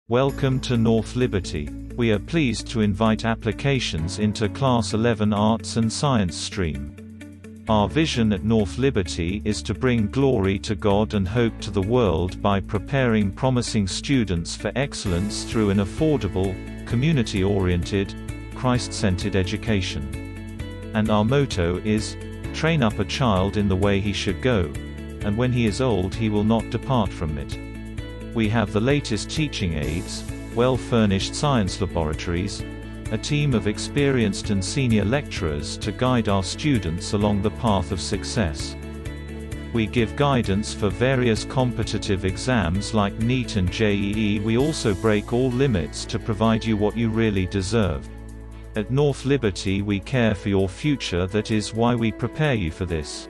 Welcome to North Liberty. We are pleased to invite applications into Class 11 Arts and Science stream. Our vision at North Liberty is to bring glory to God and hope to the world by preparing promising students for excellence through an affordable, community-oriented, Christ-centered education. And our motto is, "Train up a child in the way he should go, and when he is old he will not depart from it." We have the latest teaching aids, well-furnished science laboratories, a team of experienced and senior lecturers to guide our students along the path of success. We give guidance for various competitive exams like NEET and JEE. We also break all limits to provide you what you really deserve. At North Liberty we care for your future. That is why we prepare you for this.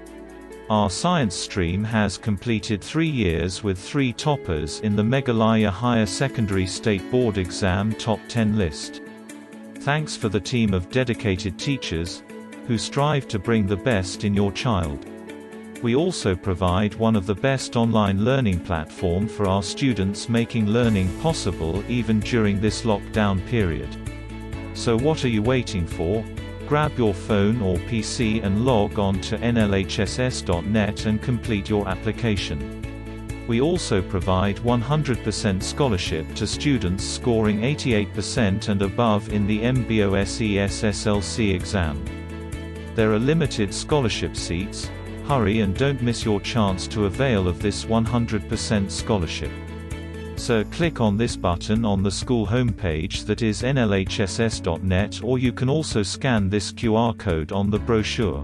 Our science stream has completed 3 years with 3 toppers in the Meghalaya Higher Secondary State Board Exam Top 10 list. Thanks for the team of dedicated teachers, who strive to bring the best in your child. We also provide one of the best online learning platform for our students, making learning possible even during this lockdown period. So what are you waiting for? Grab your phone or PC and log on to nlhss.net and complete your application. We also provide 100% scholarship to students scoring 88% and above in the MBOSE SSLC exam. There are limited scholarship seats. Hurry and don't miss your chance to avail of this 100% scholarship. So click on this button on the school homepage, that is nlhss.net, or you can also scan this QR code on the brochure.